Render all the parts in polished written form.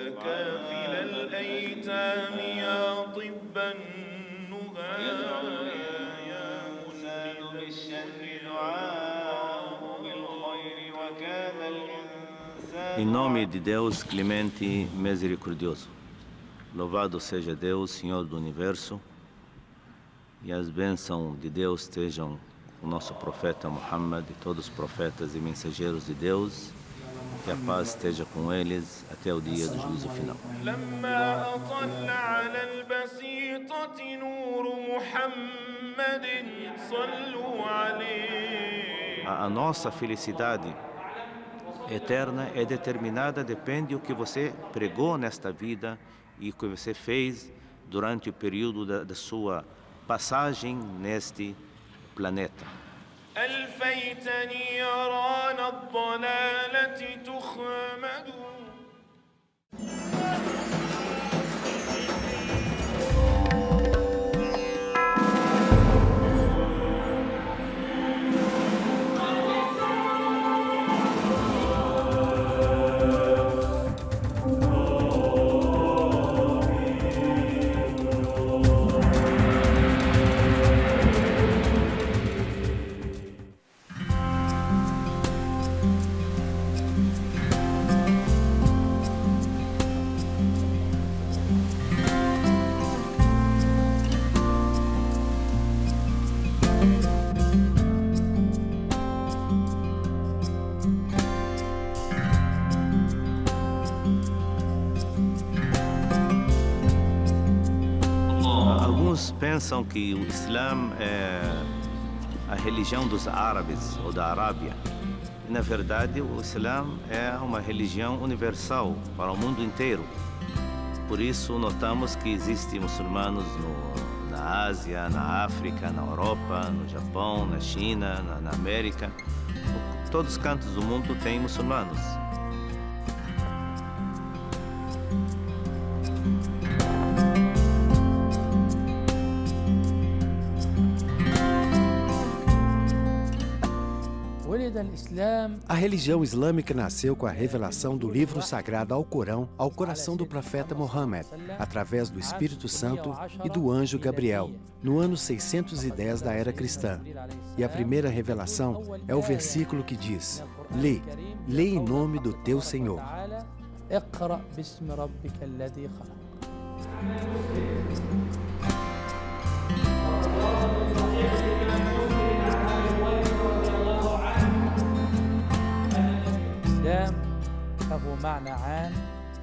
كافل الأيتام يا طب النهى يا مسند بالشر دعاء بالخير وكان الإنسان. Em nome de Deus, clemente e misericordioso. Louvado seja Deus, Senhor do Universo, e as bênçãos de Deus estejam com o nosso profeta Muhammad e todos os profetas e mensageiros de Deus, que a paz esteja com eles até o dia do juízo final. لما أطل على البسيطة نور محمد صلوا عليه. A nossa felicidade eterna é determinada, depende do que você pregou nesta vida e o que você fez durante o período da sua passagem neste planeta. ألفيتني يران الضلالة تخمد. Alguns pensam que o Islã é a religião dos árabes ou da Arábia. E, na verdade, o Islã é uma religião universal para o mundo inteiro. Por isso, notamos que existem muçulmanos na Ásia, na África, na Europa, no Japão, na China, na América. Todos os cantos do mundo têm muçulmanos. A religião islâmica nasceu com a revelação do livro sagrado Alcorão ao coração do profeta Muhammad, através do Espírito Santo e do anjo Gabriel, no ano 610 da era cristã. E a primeira revelação é o versículo que diz: lê em nome do teu Senhor.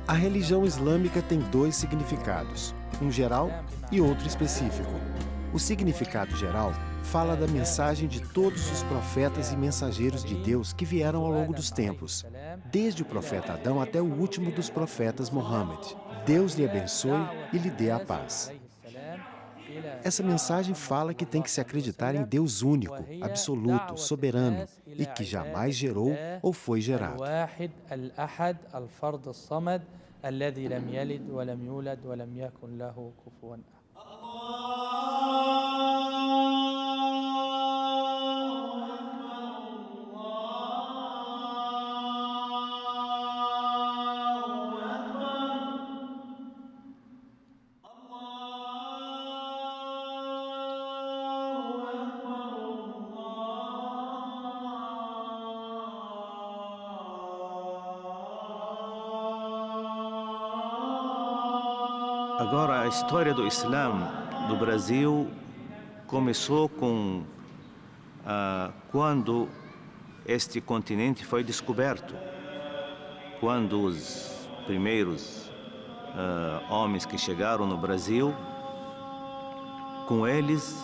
A religião islâmica tem dois significados, um geral e outro específico. O significado geral fala da mensagem de todos os profetas e mensageiros de Deus que vieram ao longo dos tempos, desde o profeta Adão até o último dos profetas, Muhammad. Deus lhe abençoe e lhe dê a paz. Essa mensagem fala que tem que se acreditar em Deus único, absoluto, soberano e que jamais gerou ou foi gerado. Agora, a história do Islã no Brasil começou quando este continente foi descoberto. Quando os primeiros homens que chegaram no Brasil, com eles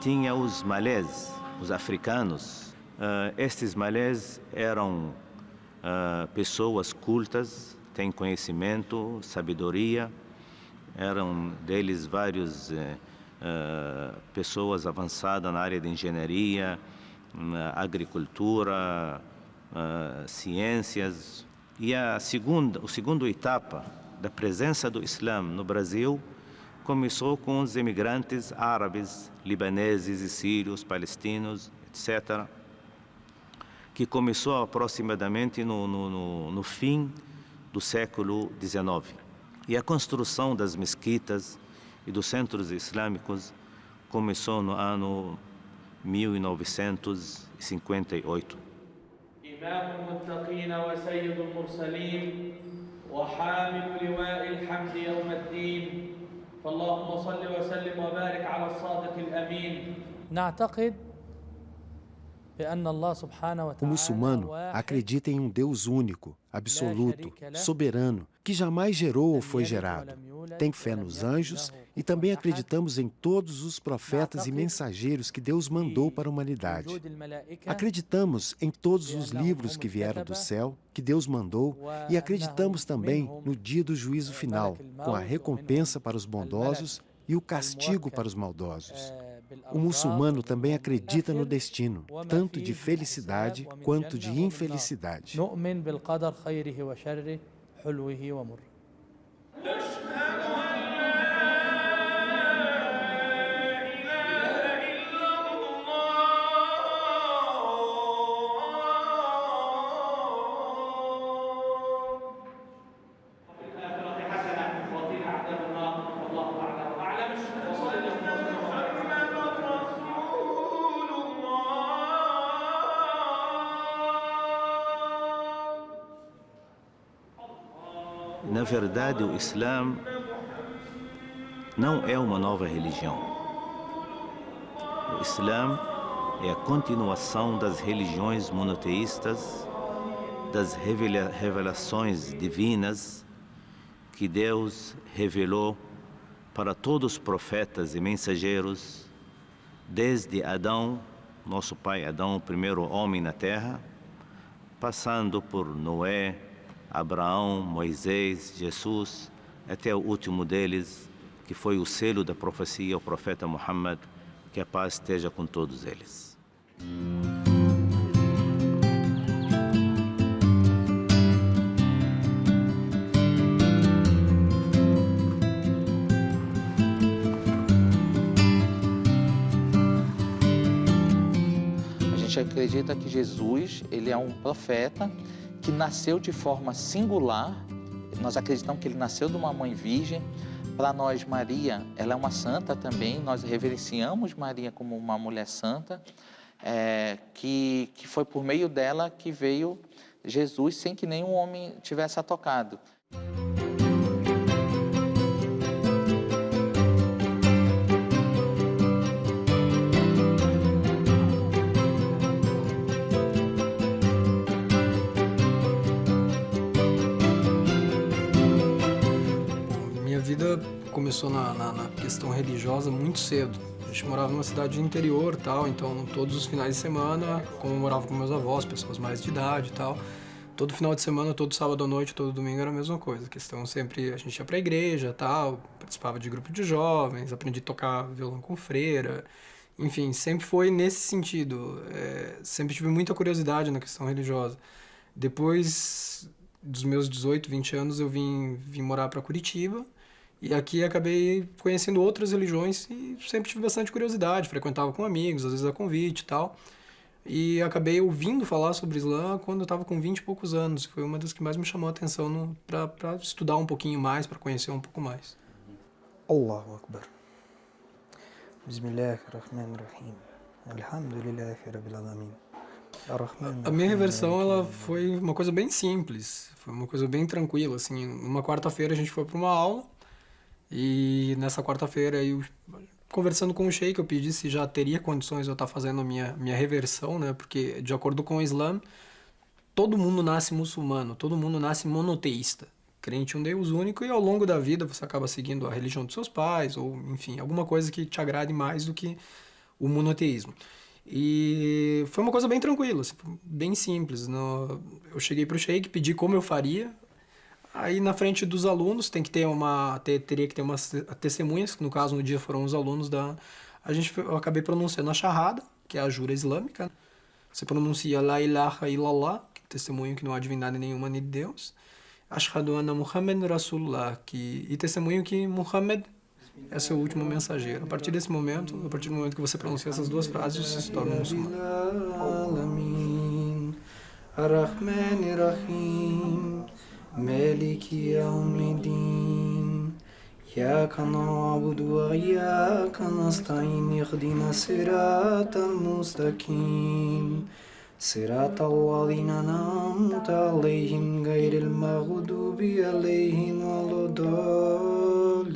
tinha os malês, os africanos. Estes malês eram pessoas cultas, têm conhecimento, sabedoria. Eram deles várias pessoas avançadas na área de engenharia, agricultura, ciências. E a segunda etapa da presença do Islã no Brasil começou com os imigrantes árabes, libaneses e sírios, palestinos, etc., que começou aproximadamente no fim do século XIX. E a construção das mesquitas e dos centros islâmicos começou no ano 1958. إمام المتقين وسيد المرسلين وحامل لواء الحمد يوم الدين فاللهم صل وسلم وبارك على الصادق الأمين. نعتقد بأن الله سبحانه O وتعالى muçulmano واحد acredita em um Deus único, absoluto, soberano, que jamais gerou ou foi gerado. Tem fé nos anjos e também acreditamos em todos os profetas e mensageiros que Deus mandou para a humanidade. Acreditamos em todos os livros que vieram do céu, que Deus mandou, e acreditamos também no dia do juízo final, com a recompensa para os bondosos e o castigo para os maldosos. O muçulmano também acredita no destino, tanto de felicidade quanto de infelicidade. نؤمن بالقدر خيره وشره حلوه ومره. Na verdade, o Islã não é uma nova religião. O Islã é a continuação das religiões monoteístas, das revelações divinas que Deus revelou para todos os profetas e mensageiros, desde Adão, nosso pai Adão, o primeiro homem na terra, passando por Noé, Abraão, Moisés, Jesus, até o último deles, que foi o selo da profecia, o profeta Muhammad, que a paz esteja com todos eles. A gente acredita que Jesus, ele é um profeta que nasceu de forma singular. Nós acreditamos que ele nasceu de uma mãe virgem. Para nós, Maria, ela é uma santa também. Nós reverenciamos Maria como uma mulher santa, que foi por meio dela que veio Jesus, sem que nenhum homem tivesse a tocado. Começou na questão religiosa muito cedo. A gente morava numa cidade de interior, tal, então todos os finais de semana, como eu morava com meus avós, pessoas mais de idade e tal, todo final de semana, todo sábado à noite, todo domingo era a mesma coisa. A questão sempre, a gente ia pra igreja, tal, participava de grupo de jovens, aprendi a tocar violão com freira, enfim, sempre foi nesse sentido. Sempre tive muita curiosidade na questão religiosa. Depois dos meus 18, 20 anos, eu vim morar para Curitiba. E aqui acabei conhecendo outras religiões e sempre tive bastante curiosidade, frequentava com amigos, às vezes a convite e tal. E acabei ouvindo falar sobre Islã quando eu estava com 20 e poucos anos. Foi uma das que mais me chamou a atenção para estudar um pouquinho mais, para conhecer um pouco mais. Allahu Akbar. Bismillahirrahmanirrahim. Alhamdulillahi Rabbil Alamin. A minha reversão ela foi uma coisa bem simples, foi uma coisa bem tranquila. Assim, numa quarta-feira a gente foi para uma aula. E nessa quarta-feira, eu, conversando com o sheik, eu pedi se já teria condições de eu estar fazendo a minha reversão, né? Porque, de acordo com o Islã, todo mundo nasce muçulmano, todo mundo nasce monoteísta, crente em um Deus único, e ao longo da vida você acaba seguindo a religião dos seus pais, ou, enfim, alguma coisa que te agrade mais do que o monoteísmo. E foi uma coisa bem tranquila, assim, bem simples. Eu cheguei para o sheik, pedi como eu faria. Aí, na frente dos alunos, teria que ter umas testemunhas, que no caso, no dia foram os alunos eu acabei pronunciando a Shahada, que é a jura islâmica. Você pronuncia La ilaha illallah, que é testemunho que não há divindade nenhuma nem de Deus. Ashhadu anna Muhammad Rasulullah, e testemunho que Muhammad é seu último mensageiro. A partir do momento que você pronuncia essas duas frases, você se torna muçulmano. مالك يوم الدين إياك نعبد وإياك نستعين اهدنا الصراط المستقيم صراط الذين أنعمت عليهم غير المغضوب عليهم ولا الضالين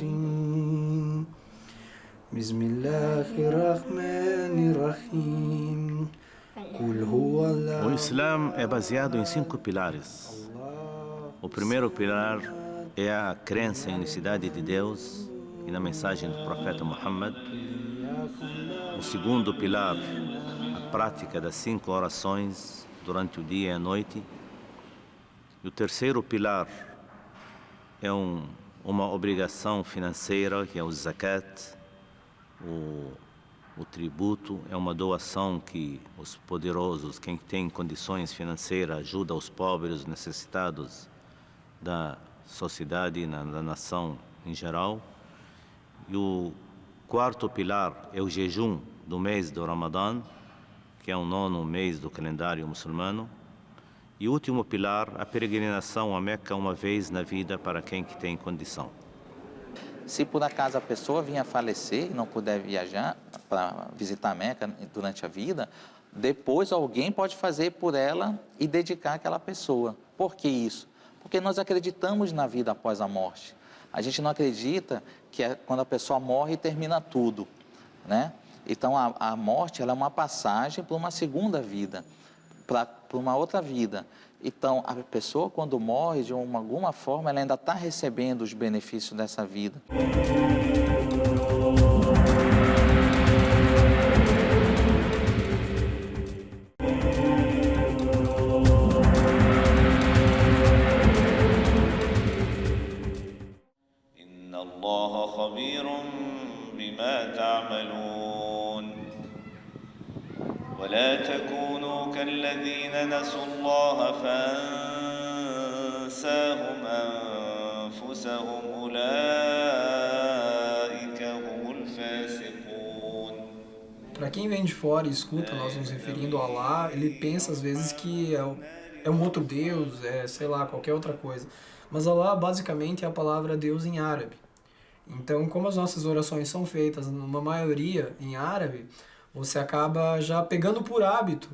بسم الله الرحمن الرحيم قل هو الله O Islã é baseado em 5 pilares. O primeiro pilar é a crença em unicidade de Deus e na mensagem do profeta Muhammad. O segundo pilar, a prática das 5 orações durante o dia e a noite. E o terceiro pilar é uma obrigação financeira, que é o zakat, o tributo. É uma doação que os poderosos, quem tem condições financeiras, ajuda os pobres, os necessitados da sociedade e da nação em geral. E o quarto pilar é o jejum do mês do Ramadã, que é o 9º mês do calendário muçulmano. E o último pilar, a peregrinação a Meca uma vez na vida para quem que tem condição. Se por acaso a pessoa vinha a falecer e não puder viajar para visitar a Meca durante a vida, depois alguém pode fazer por ela e dedicar aquela pessoa. Por que isso? Porque nós acreditamos na vida após a morte. A gente não acredita que é quando a pessoa morre termina tudo, né? Então a morte ela é uma passagem para uma segunda vida, para uma outra vida. Então a pessoa quando morre, de alguma forma, ela ainda está recebendo os benefícios dessa vida. الله خبير بما تعملون ولا تكونوا كالذين نسوا الله فأنساهم أنفسهم أولئك هم الفاسقون. Para quem vem de fora e escuta nós nos referindo a Allah, ele pensa às vezes que é um outro Deus, sei lá, qualquer outra coisa. Mas Allah basicamente é a palavra Deus em árabe. Então, como as nossas orações são feitas, numa maioria, em árabe, você acaba já pegando por hábito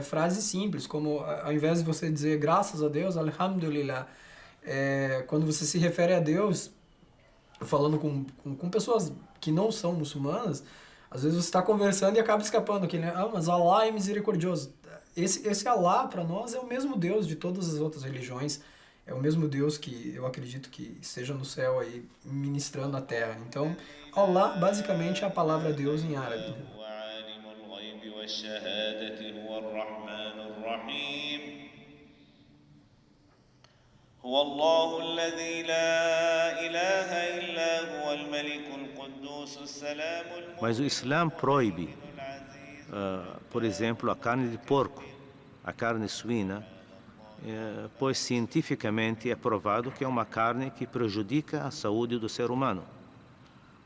frases simples, como ao invés de você dizer graças a Deus, alhamdulillah, quando você se refere a Deus, falando com pessoas que não são muçulmanas, às vezes você está conversando e acaba escapando aquele, mas Allah é misericordioso. Esse Allah, para nós, é o mesmo Deus de todas as outras religiões. É o mesmo Deus que eu acredito que esteja no céu aí, ministrando a terra. Então, Allah, basicamente, é a palavra Deus em árabe. Mas o Islã proíbe, por exemplo, a carne de porco, a carne suína, pois cientificamente é provado que é uma carne que prejudica a saúde do ser humano.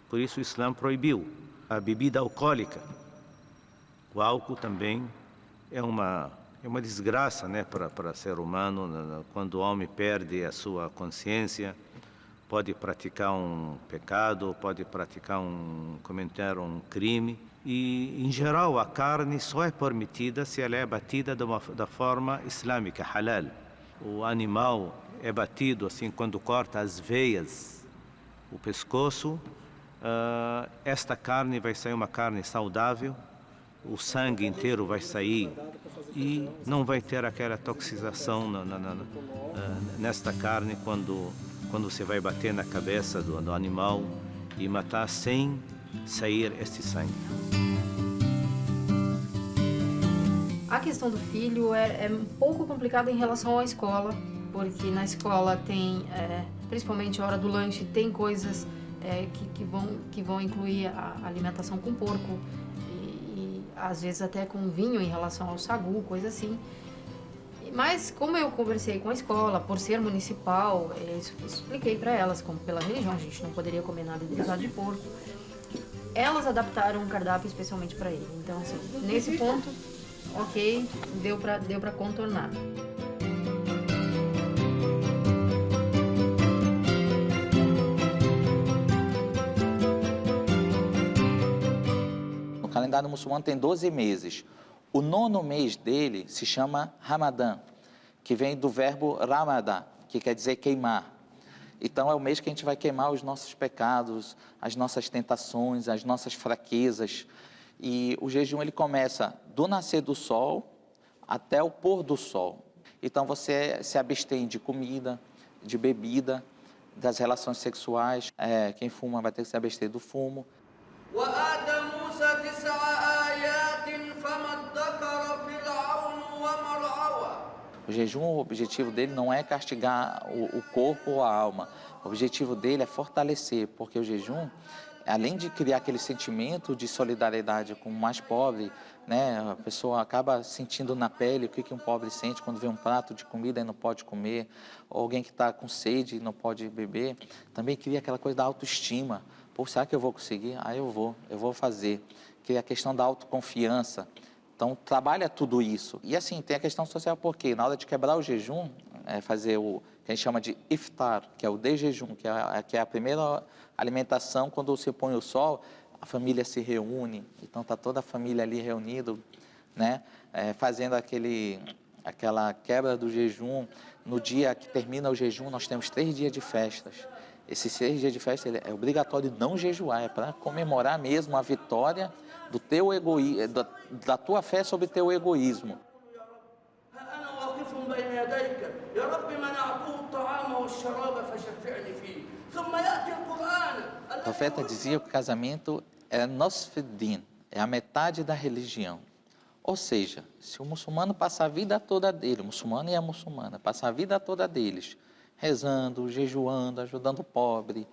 Por isso o Islã proibiu a bebida alcoólica. O álcool também é uma desgraça, né, para o ser humano. Quando o homem perde a sua consciência, pode praticar um pecado, pode cometer um crime. E, em geral, a carne só é permitida se ela é batida da forma islâmica, halal. O animal é batido assim quando corta as veias, o pescoço. Esta carne vai sair uma carne saudável, o sangue inteiro vai sair e não vai ter aquela toxização nesta carne quando você vai bater na cabeça do animal e matar sem sair este sangue. A questão do filho é um pouco complicada em relação à escola, porque na escola tem, principalmente a hora do lanche, tem coisas que vão incluir a alimentação com porco e às vezes até com vinho em relação ao sagu, coisa assim. Mas como eu conversei com a escola, por ser municipal, expliquei para elas, como pela religião a gente não poderia comer nada derivado de porco, elas adaptaram um cardápio especialmente para ele. Então, assim, nesse ponto, ok, deu para contornar. calendário muçulmano tem 12 meses. O 9º mês dele se chama Ramadã, que vem do verbo Ramadã, que quer dizer queimar. Então é o mês que a gente vai queimar os nossos pecados, as nossas tentações, as nossas fraquezas. E o jejum ele começa do nascer do sol até o pôr do sol. Então você se abstém de comida, de bebida, das relações sexuais. Quem fuma vai ter que se abster do fumo. O jejum, o objetivo dele não é castigar o corpo ou a alma. O objetivo dele é fortalecer, porque o jejum, além de criar aquele sentimento de solidariedade com o mais pobre, né, a pessoa acaba sentindo na pele o que um pobre sente quando vê um prato de comida e não pode comer, ou alguém que está com sede e não pode beber, também cria aquela coisa da autoestima. Pô, será que eu vou conseguir? Eu vou fazer. Cria a questão da autoconfiança. Então, trabalha tudo isso. E assim, tem a questão social, porque na hora de quebrar o jejum, fazer o que a gente chama de iftar, que é o de jejum, que é a primeira alimentação, quando se põe o sol, a família se reúne. Então, está toda a família ali reunida, né? Fazendo aquela quebra do jejum. No dia que termina o jejum, nós temos 3 dias de festas. Esses 3 dias de festa é obrigatório não jejuar, é para comemorar mesmo a vitória do teu da tua fé sobre teu egoísmo. O profeta dizia que o casamento é nosfeddin, é a metade da religião. Ou seja, se o muçulmano passar a vida toda dele, o muçulmano e a muçulmana, passar a vida toda deles, rezando, jejuando, ajudando o pobre,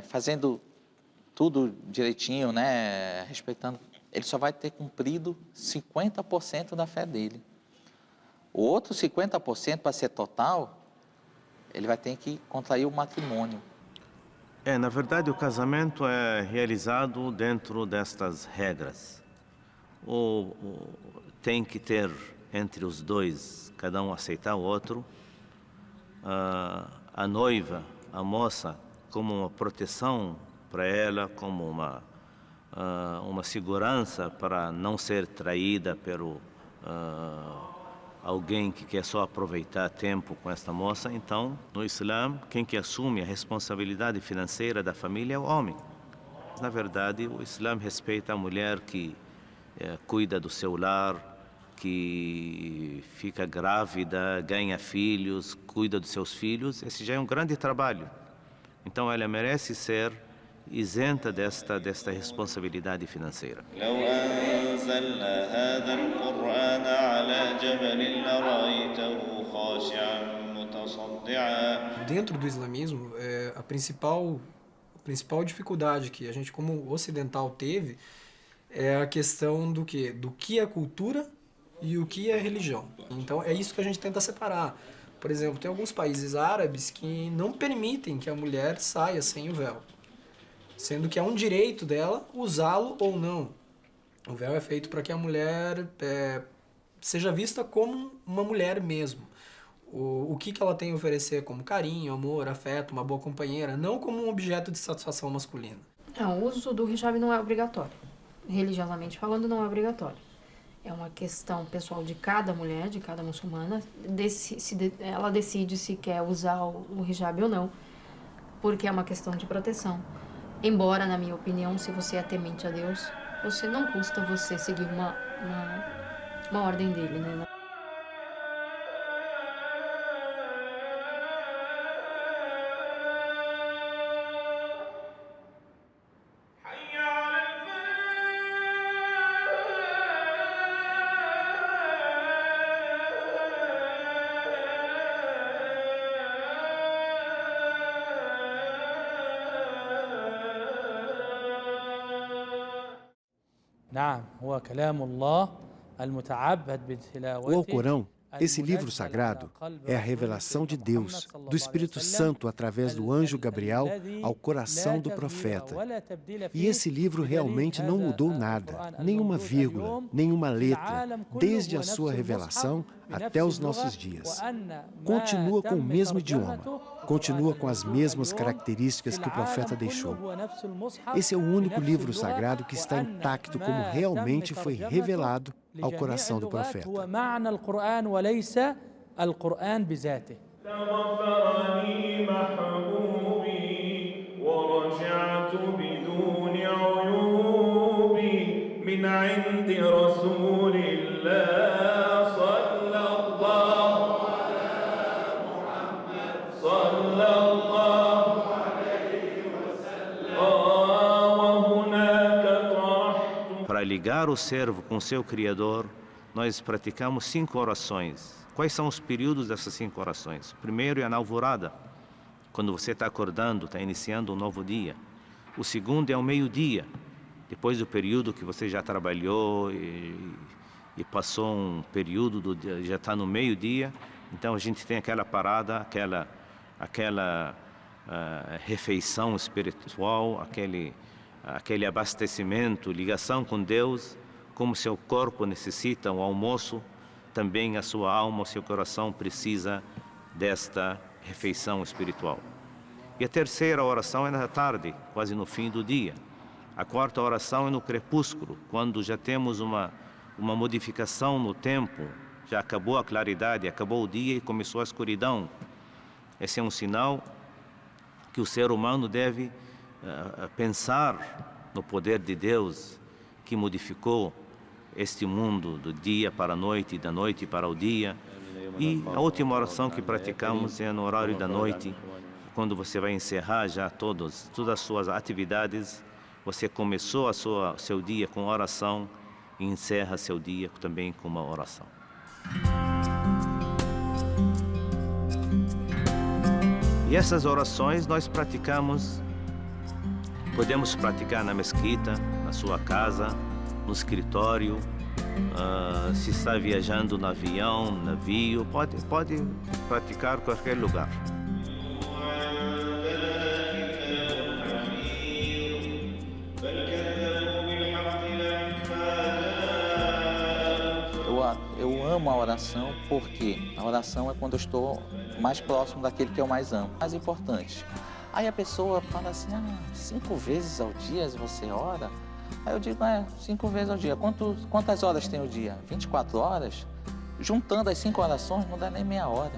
fazendo tudo direitinho, né, respeitando, ele só vai ter cumprido 50% da fé dele. O outro 50%, para ser total, ele vai ter que contrair o matrimônio. Na verdade, o casamento é realizado dentro destas regras. Tem que ter entre os dois, cada um aceitar o outro, a noiva, a moça, como uma proteção para ela, como uma segurança para não ser traída pelo alguém que quer só aproveitar tempo com esta moça. Então, no Islã, quem que assume a responsabilidade financeira da família é o homem. Na verdade, o Islã respeita a mulher que cuida do seu lar, que fica grávida, ganha filhos, cuida dos seus filhos. Esse já é um grande trabalho. Então, ela merece ser isenta desta responsabilidade financeira. Dentro do islamismo, a principal dificuldade que a gente, como ocidental, teve é a questão do que é cultura e o que é religião. Então, é isso que a gente tenta separar. Por exemplo, tem alguns países árabes que não permitem que a mulher saia sem o véu, sendo que é um direito dela usá-lo ou não. O véu é feito para que a mulher seja vista como uma mulher mesmo. O que ela tem a oferecer como carinho, amor, afeto, uma boa companheira, não como um objeto de satisfação masculina. O uso do hijab não é obrigatório. Religiosamente falando, não é obrigatório. É uma questão pessoal de cada mulher, de cada muçulmana. Ela decide se quer usar o hijab ou não, porque é uma questão de proteção. Embora, na minha opinião, se você é temente a Deus, não custa você seguir uma ordem dele, né? O Alcorão, esse livro sagrado, é a revelação de Deus, do Espírito Santo através do anjo Gabriel ao coração do profeta. E esse livro realmente não mudou nada, nenhuma vírgula, nenhuma letra, desde a sua revelação até os nossos dias. Continua com o mesmo idioma, continua com as mesmas características que o profeta deixou. Esse é o único livro sagrado que está intacto como realmente foi revelado ao coração do profeta. Para ligar o servo com seu Criador, nós praticamos 5 orações. Quais são os períodos dessas 5 orações? O primeiro é na alvorada, quando você está acordando, está iniciando um novo dia. O segundo é ao meio-dia, depois do período que você já trabalhou e passou um período do dia, já está no meio-dia. Então a gente tem aquela parada, aquela refeição espiritual, aquele abastecimento, ligação com Deus, como seu corpo necessita um almoço, também a sua alma, o seu coração precisa desta refeição espiritual. E a terceira oração é na tarde, quase no fim do dia. A quarta oração é no crepúsculo, quando já temos uma modificação no tempo, já acabou a claridade, acabou o dia e começou a escuridão. Esse é um sinal que o ser humano deve pensar no poder de Deus, que modificou este mundo do dia para a noite e da noite para o dia. E a última oração que praticamos é no horário da noite, quando você vai encerrar já todas as suas atividades. Você começou seu dia com oração e encerra seu dia também com uma oração. E essas orações nós praticamos, podemos praticar na mesquita, na sua casa, no escritório, se está viajando no avião, navio, pode praticar em qualquer lugar. Eu amo a oração porque a oração é quando eu estou mais próximo daquele que eu mais amo, mais importante. Aí a pessoa fala assim, 5 vezes ao dia você ora? Aí eu digo, 5 vezes ao dia. Quantas horas tem o dia? 24 horas? Juntando as 5 orações não dá nem meia hora.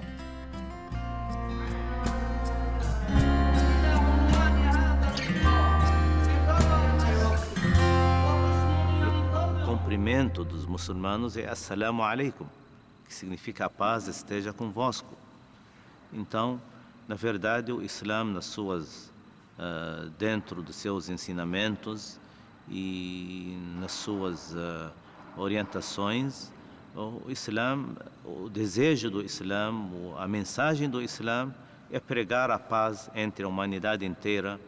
O cumprimento dos muçulmanos é Assalamu alaikum, que significa a paz esteja convosco. Então, na verdade, o Islã, dentro dos seus ensinamentos e nas suas orientações, o desejo do Islã, a mensagem do Islã é pregar a paz entre a humanidade inteira.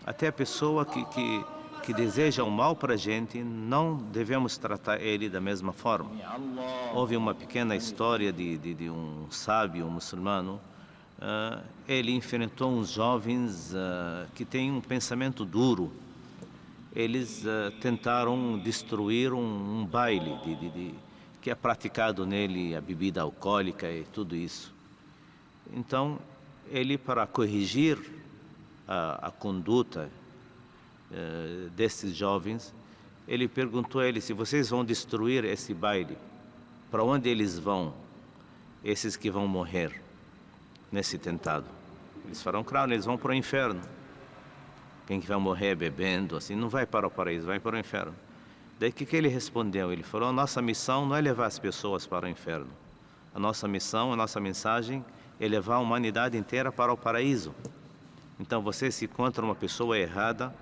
Até a pessoa que deseja o mal para a gente, não devemos tratar ele da mesma forma. Houve uma pequena história de um sábio muçulmano. Ele enfrentou uns jovens que têm um pensamento duro. Eles tentaram destruir um baile que é praticado nele, a bebida alcoólica e tudo isso. Então, ele, para corrigir a conduta desses jovens, ele perguntou a eles: se vocês vão destruir esse baile, para onde eles vão, esses que vão morrer nesse tentado? Eles falaram, claro, eles vão para o inferno. Quem que vai morrer bebendo, assim, não vai para o paraíso, vai para o inferno. Daí o que ele respondeu? Ele falou, a nossa missão não é levar as pessoas para o inferno. A nossa missão, a nossa mensagem é levar a humanidade inteira para o paraíso. Então você se encontra uma pessoa errada,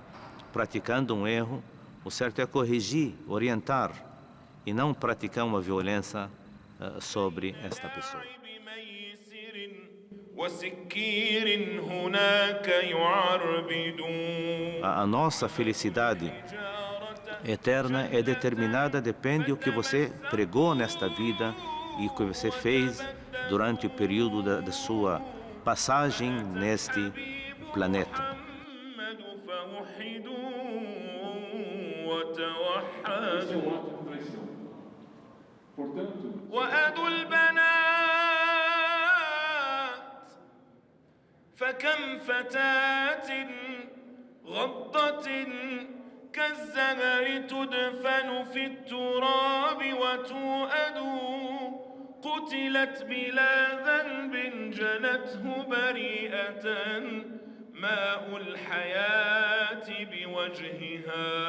praticando um erro, o certo é corrigir, orientar e não praticar uma violência sobre esta pessoa. A nossa felicidade eterna é determinada, depende do que você pregou nesta vida e o que você fez durante o período da sua passagem neste planeta. Portanto, فكم فتاة غضة كالزهر تدفن في التراب وتؤد قتلت بلا ذنب جنته بريئة ماء الحياة بوجهها